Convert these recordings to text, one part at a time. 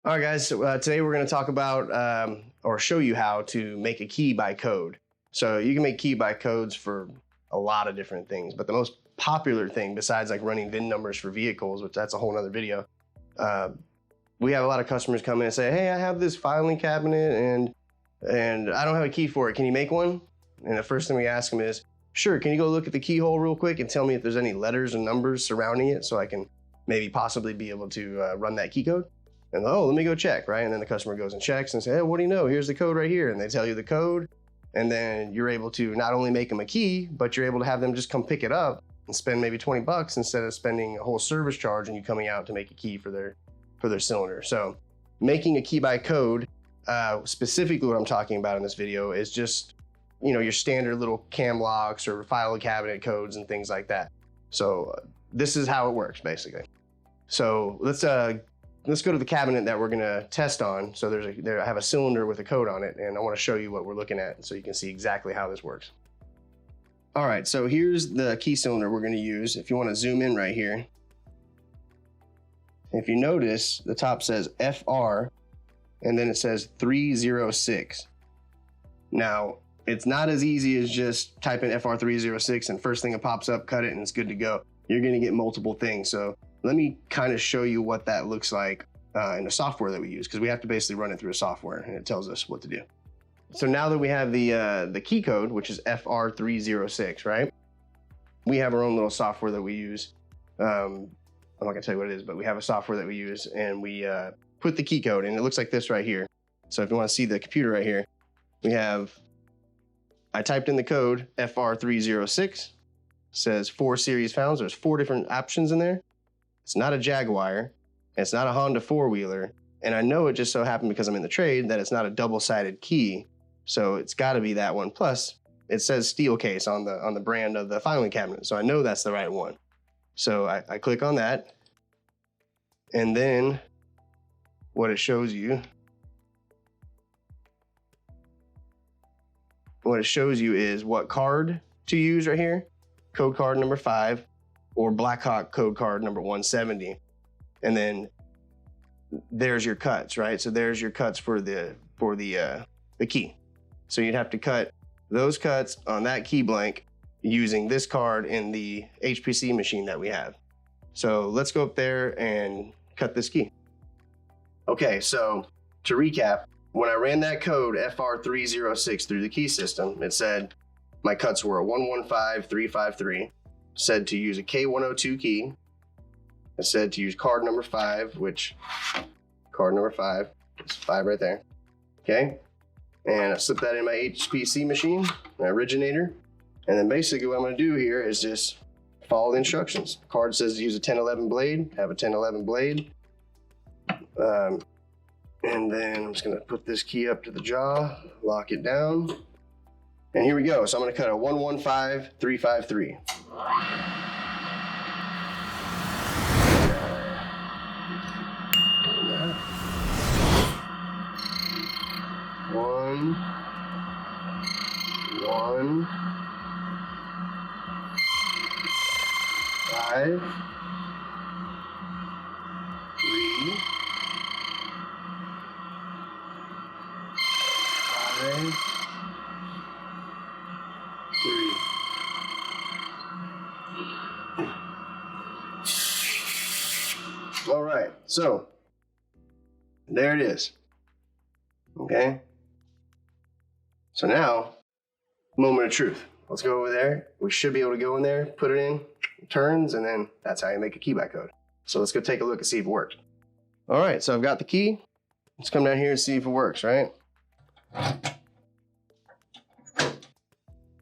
All right, guys, so, today we're going to talk about or show you how to make a key by code. So you can make key by codes for a lot of different things, but the most popular thing besides like running VIN numbers for vehicles, which that's a whole nother video, we have a lot of customers come in and say, hey, I have this filing cabinet and I don't have a key for it. Can you make one? And the first thing we ask them is, sure, can you go look at the keyhole real quick and tell me if there's any letters and numbers surrounding it so I can maybe possibly be able to run that key code? And oh, let me go check, right? And then the customer goes and checks and says, hey, what do you know? Here's the code right here. And they tell you the code. And then you're able to not only make them a key, but you're able to have them just come pick it up and spend maybe 20 bucks instead of spending a whole service charge and you coming out to make a key for their cylinder. So making a key by code, specifically what I'm talking about in this video is just, you know, your standard little cam locks or file cabinet codes and things like that. So this is how it works basically. So let's go to the cabinet that we're gonna test on. So I have a cylinder with a code on it and I wanna show you what we're looking at so you can see exactly how this works. All right, so here's the key cylinder we're gonna use. If you wanna zoom in right here, if you notice, the top says FR and then it says 306. Now, it's not as easy as just type in FR306 and first thing that pops up, cut it and it's good to go. You're gonna get multiple things. So let me kind of show you what that looks like in the software that we use, because we have to basically run it through a software and it tells us what to do. So now that we have the key code, which is FR306, right? We have our own little software that we use. I'm not gonna tell you what it is, but we have a software that we use and we put the key code and it looks like this right here. So if you want to see the computer right here, I typed in the code FR306, says 4 series found. There's 4 different options in there. It's not a Jaguar, it's not a Honda 4-wheeler, and I know it just so happened because I'm in the trade that it's not a double-sided key, so it's gotta be that one. Plus, it says steel case on the brand of the filing cabinet, so I know that's the right one. So I click on that, and then what it shows you is what card to use right here, code card number 5, or Blackhawk code card number 170. And then there's your cuts, right? So there's your cuts for the key. So you'd have to cut those cuts on that key blank using this card in the HPC machine that we have. So let's go up there and cut this key. Okay, so to recap, when I ran that code FR306 through the key system, it said my cuts were a 115353, said to use a K102 key. It said to use card number 5, which card number 5 is 5 right there. Okay, and I slip that in my HPC machine, my originator, and then basically what I'm going to do here is just follow the instructions. The card says to use a 1011 blade, have a 1011 blade, and then I'm just going to put this key up to the jaw, lock it down, and here we go. So I'm going to cut a 115353. One, 5, 3, 5, 3. All right, so there it is. Okay. So now, moment of truth. Let's go over there. We should be able to go in there, put it in, it turns, and then that's how you make a key by code. So let's go take a look and see if it works. All right, so I've got the key. Let's come down here and see if it works, right?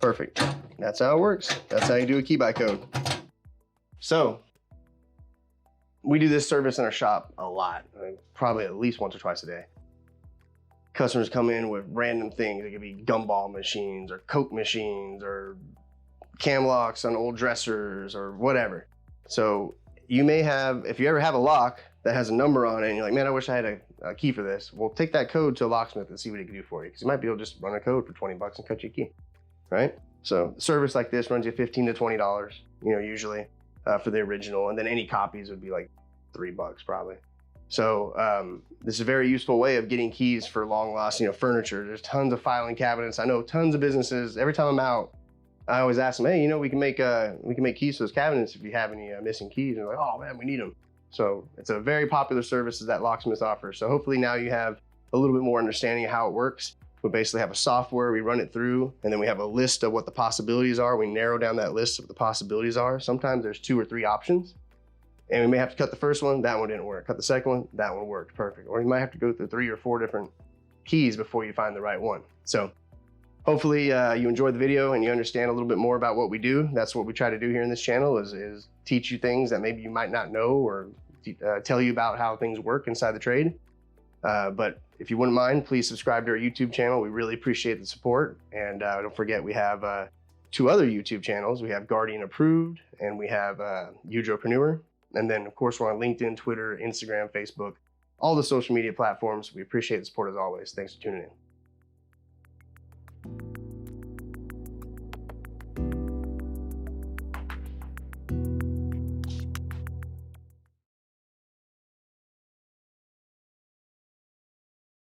Perfect. That's how it works. That's how you do a key by code. So we do this service in our shop a lot, probably at least once or twice a day. Customers come in with random things. It could be gumball machines or Coke machines or cam locks on old dressers or whatever. So you may have, if you ever have a lock that has a number on it and you're like, man, I wish I had a key for this. Well, take that code to a locksmith and see what he can do for you. Because you might be able to just run a code for 20 bucks and cut you a key, right? So a service like this runs you $15 to $20, you know, usually for the original. And then any copies would be like $3 probably. So this is a very useful way of getting keys for long lost, furniture. There's tons of filing cabinets. I know tons of businesses. Every time I'm out, I always ask them, hey, we can make keys for those cabinets if you have any missing keys. And they're like, oh man, we need them. So it's a very popular service that locksmith offers. So hopefully now you have a little bit more understanding of how it works. We basically have a software, we run it through, and then we have a list of what the possibilities are. We narrow down that list of what the possibilities are. Sometimes there's 2 or 3 options, and we may have to cut the first one, that one didn't work. Cut the second one, that one worked, perfect. Or you might have to go through 3 or 4 different keys before you find the right one. So hopefully you enjoyed the video and you understand a little bit more about what we do. That's what we try to do here in this channel is teach you things that maybe you might not know, or tell you about how things work inside the trade. But if you wouldn't mind, please subscribe to our YouTube channel. We really appreciate the support. And don't forget, we have 2 other YouTube channels. We have Guardian Approved and we have Udropreneur. And then of course, we're on LinkedIn, Twitter, Instagram, Facebook, all the social media platforms. We appreciate the support as always. Thanks for tuning in.